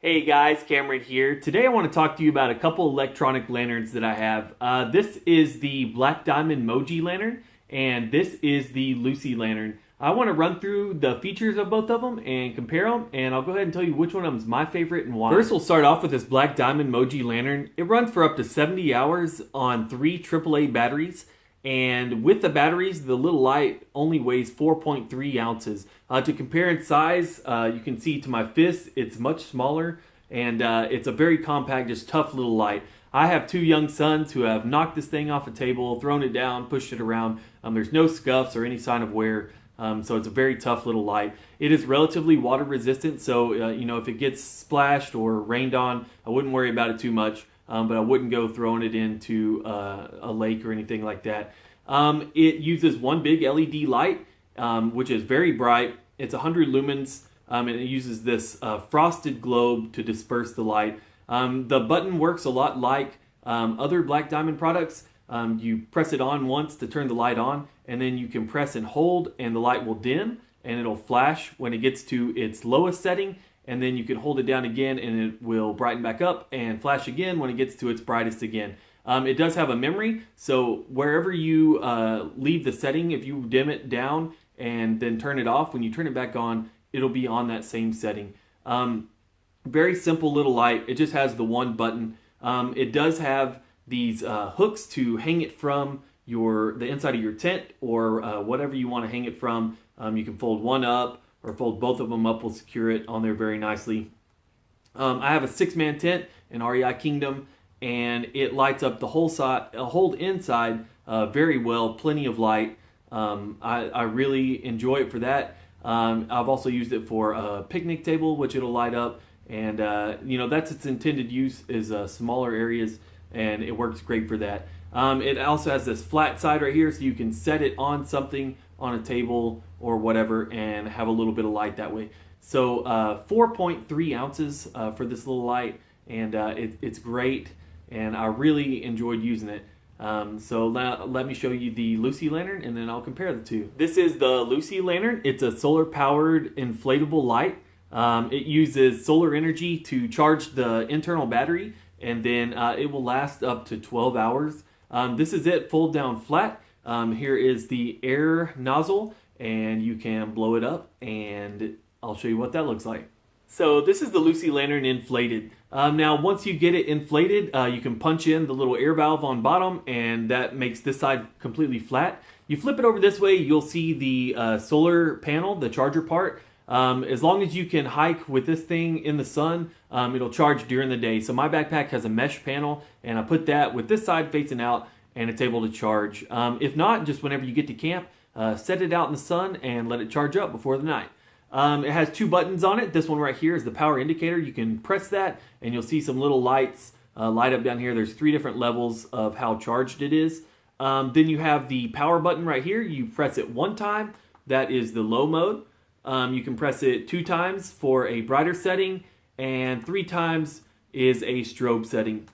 Hey guys, Cameron here. Today I want to talk to you about a couple electronic lanterns that I have. This is the Black Diamond Moji lantern, and this is the Luci lantern. I want to run through the features of both of them and compare them, and I'll go ahead and tell you which one of them is my favorite and why. First, we'll start off with this Black Diamond Moji lantern. It runs for up to 70 hours on 3 AAA batteries. And with the batteries, the little light only weighs 4.3 ounces. To compare in size, you can see to my fist, it's much smaller, and it's a very compact, just tough little light. I have 2 young sons who have knocked this thing off a table, thrown it down, pushed it around. There's no scuffs or any sign of wear, so it's a very tough little light. It is relatively water resistant, so if it gets splashed or rained on, I wouldn't worry about it too much. But I wouldn't go throwing it into a lake or anything like that. It uses one big LED light, which is very bright. It's 100 lumens, and it uses this frosted globe to disperse the light. The button works a lot like other Black Diamond products. You press it on once to turn the light on, and then you can press and hold, and the light will dim, and it'll flash when it gets to its lowest setting. And then you can hold it down again and it will brighten back up and flash again when it gets to its brightest again. It does have a memory, so wherever you leave the setting, if you dim it down and then turn it off, when you turn it back on, it'll be on that same setting. Very simple little light. It just has the one button. It does have these hooks to hang it from the inside of your tent or whatever you want to hang it from. You can fold one up, or fold both of them up will secure it on there very nicely. I have a 6-man tent in REI Kingdom, and it lights up the whole inside very well, plenty of light. I really enjoy it for that. I've also used it for a picnic table, which it'll light up, and that's its intended use is smaller areas, and it works great for that. It also has this flat side right here, so you can set it on something, on a table or whatever, and have a little bit of light that way. So 4.3 ounces for this little light, and it's great, and I really enjoyed using it. So now let me show you the Luci lantern, and then I'll compare the two. This is the Luci lantern. It's a solar-powered inflatable light. It uses solar energy to charge the internal battery, and then it will last up to 12 hours. This is it, fold down flat. Here is the air nozzle, and you can blow it up, and I'll show you what that looks like. So this is the Luci lantern inflated. Now once you get it inflated, you can punch in the little air valve on bottom, and that makes this side completely flat. You flip it over this way, you'll see the solar panel, the charger part. As long as you can hike with this thing in the sun, it'll charge during the day. So my backpack has a mesh panel, and I put that with this side facing out, and it's able to charge. If not, just whenever you get to camp, set it out in the sun and let it charge up before the night. It has 2 buttons on it. This one right here is the power indicator. You can press that and you'll see some little lights light up down here. There's 3 different levels of how charged it is. Then you have the power button right here. You press it 1 time. That is the low mode. You can press it 2 times for a brighter setting, and 3 times is a strobe setting.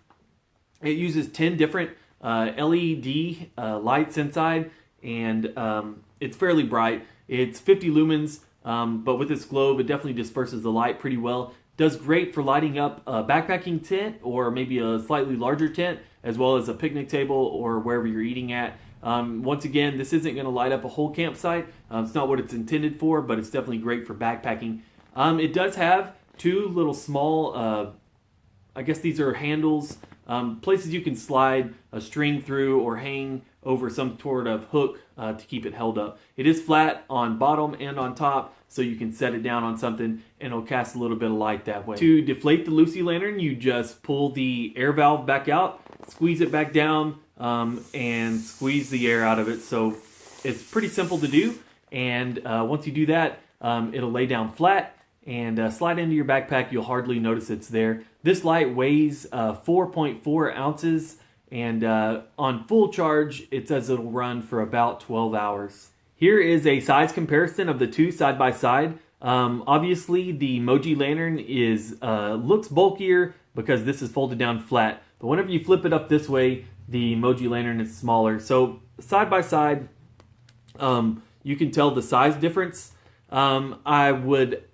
It uses 10 different LED lights inside, and it's fairly bright. It's 50 lumens, but with this globe, it definitely disperses the light pretty well. Does great for lighting up a backpacking tent or maybe a slightly larger tent, as well as a picnic table or wherever you're eating at. Once again, this isn't going to light up a whole campsite. It's not what it's intended for, but it's definitely great for backpacking. It does have 2 little small, I guess these are handles, places you can slide a string through or hang over some sort of hook to keep it held up. It is flat on bottom and on top, so you can set it down on something and it'll cast a little bit of light that way. To deflate the Luci lantern, you just pull the air valve back out, squeeze it back down, and squeeze the air out of it. So it's pretty simple to do, and once you do that, it'll lay down flat and slide into your backpack. You'll hardly notice it's there. This light weighs 4.4 ounces, and on full charge, it says it'll run for about 12 hours. Here is a size comparison of the 2 side by side. Obviously, the Moji lantern looks bulkier because this is folded down flat. But whenever you flip it up this way, the Moji lantern is smaller. So side by side, you can tell the size difference. I would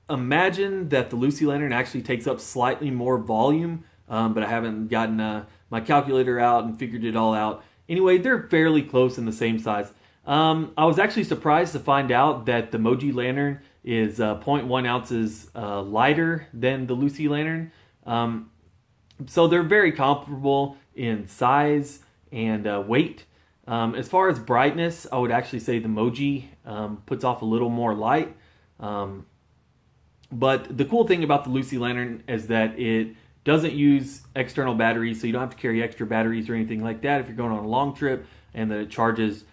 imagine that the Luci lantern actually takes up slightly more volume, but I haven't gotten my calculator out and figured it all out. Anyway, they're fairly close in the same size. I was actually surprised to find out that the Moji lantern is 0.1 ounces lighter than the Luci lantern. So they're very comparable in size and weight. As far as brightness, I would actually say the Moji puts off a little more light. But the cool thing about the Luci lantern is that it doesn't use external batteries, so you don't have to carry extra batteries or anything like that if you're going on a long trip, and that it charges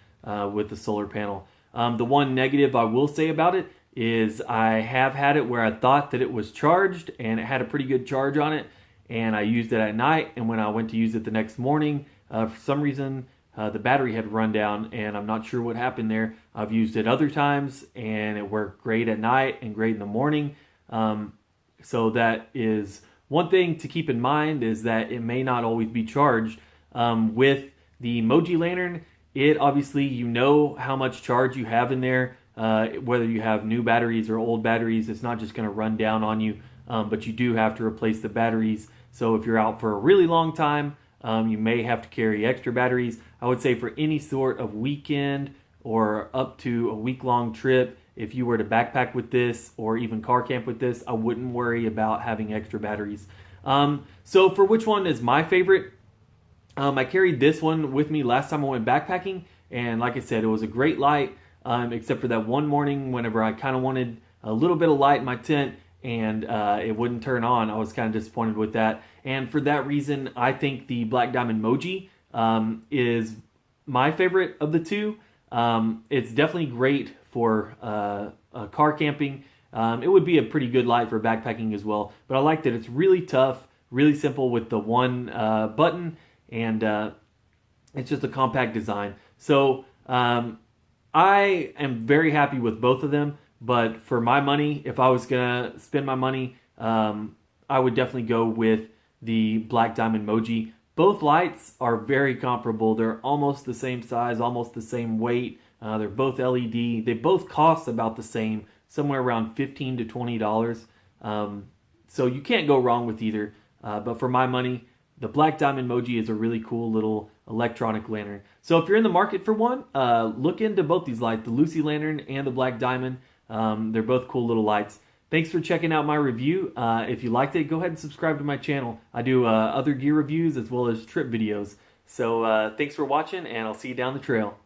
with the solar panel. The one negative I will say about it is I have had it where I thought that it was charged and it had a pretty good charge on it, and I used it at night, and when I went to use it the next morning, for some reason the battery had run down, and I'm not sure what happened there. I've used it other times and it worked great at night and great in the morning. So that is one thing to keep in mind, is that it may not always be charged. With the Moji lantern, it obviously, you know how much charge you have in there, whether you have new batteries or old batteries. It's not just going to run down on you, but you do have to replace the batteries. So if you're out for a really long time, you may have to carry extra batteries. I would say for any sort of weekend or up to a week-long trip, if you were to backpack with this or even car camp with this, I wouldn't worry about having extra batteries. So for which one is my favorite, I carried this one with me last time I went backpacking, and like I said, it was a great light, except for that one morning whenever I kind of wanted a little bit of light in my tent and it wouldn't turn on. I was kind of disappointed with that, and for that reason, I think the Black Diamond Moji is my favorite of the two. It's definitely great for car camping. It would be a pretty good light for backpacking as well, but I like that it's really tough, really simple with the one button, and it's just a compact design. So I am very happy with both of them, but for my money, if I was gonna spend my money, I would definitely go with the Black Diamond Moji. Both lights are very comparable. They're almost the same size, almost the same weight. They're both LED. They both cost about the same, somewhere around $15 to $20. So you can't go wrong with either. But for my money, the Black Diamond Moji is a really cool little electronic lantern. So if you're in the market for one, look into both these lights, the Luci lantern and the Black Diamond. They're both cool little lights. Thanks for checking out my review. If you liked it, go ahead and subscribe to my channel. I do other gear reviews as well as trip videos. So thanks for watching, and I'll see you down the trail.